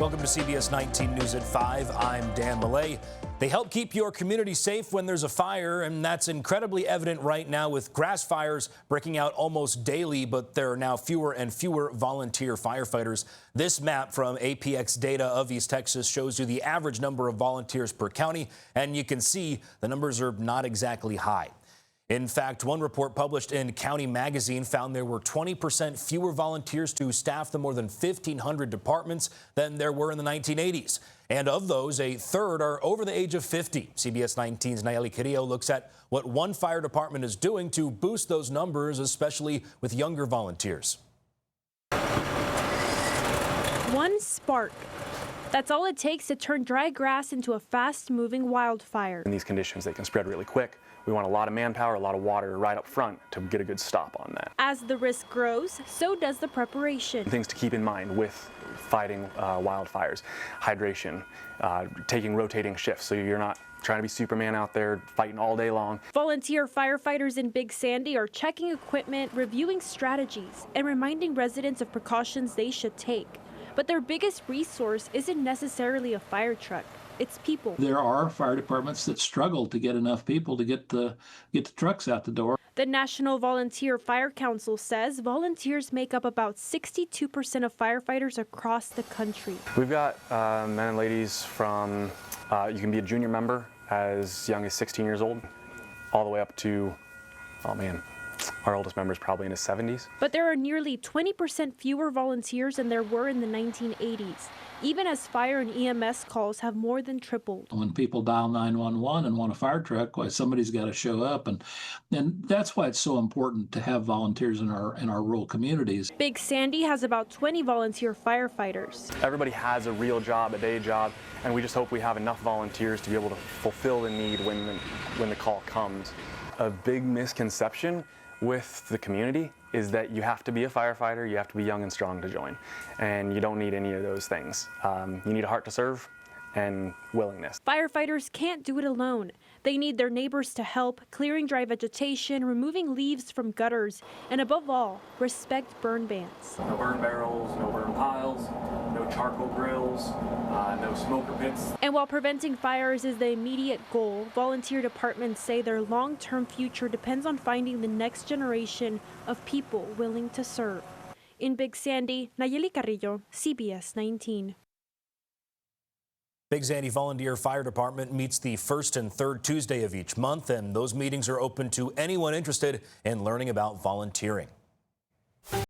Welcome to CBS 19 News at 5. I'm Dan Millay. They help keep your community safe when there's a fire, and that's incredibly evident right now with grass fires breaking out almost daily, but there are now fewer and fewer volunteer firefighters. This map from APX data of East Texas shows you the average number of volunteers per county, and you can see the numbers are not exactly high. In fact, one report published in County Magazine found there were 20% fewer volunteers to staff the more than 1,500 departments than there were in the 1980s. And of those, a third are over the age of 50. CBS 19's Nayeli Carrillo looks at what one fire department is doing to boost those numbers, especially with younger volunteers. One spark. That's all it takes to turn dry grass into a fast-moving wildfire. In these conditions, they can spread really quick. We want a lot of manpower, a lot of water right up front to get a good stop on that. As the risk grows, so does the preparation. Things to keep in mind with fighting wildfires: hydration, taking rotating shifts, so you're not trying to be Superman out there fighting all day long. Volunteer firefighters in Big Sandy are checking equipment, reviewing strategies, and reminding residents of precautions they should take. But their biggest resource isn't necessarily a fire truck. It's people. There are fire departments that struggle to get enough people to get the trucks out the door. The National Volunteer Fire Council says volunteers make up about 62% of firefighters across the country. We've got men and ladies from, you can be a junior member as young as 16 years old, all the way up to, oh man, our oldest member is probably in his 70s. But there are nearly 20% fewer volunteers than there were in the 1980s, even as fire and EMS calls have more than tripled. When people dial 911 and want a fire truck, well, somebody's got to show up, and that's why it's so important to have volunteers in our rural communities. Big Sandy has about 20 volunteer firefighters. Everybody has a real job, a day job, and we just hope we have enough volunteers to be able to fulfill the need when the call comes. A big misconception with the community is that you have to be a firefighter, you have to be young and strong to join, and you don't need any of those things. You need a heart to serve and willingness. Firefighters can't do it alone. They need their neighbors to help, clearing dry vegetation, removing leaves from gutters, and above all, respect burn bans. No burn barrels, no burn piles, no charcoal grills, no smoker pits. And while preventing fires is the immediate goal, volunteer departments say their long-term future depends on finding the next generation of people willing to serve. In Big Sandy, Nayeli Carrillo, CBS 19. Big Sandy Volunteer Fire Department meets the first and third Tuesday of each month, and those meetings are open to anyone interested in learning about volunteering.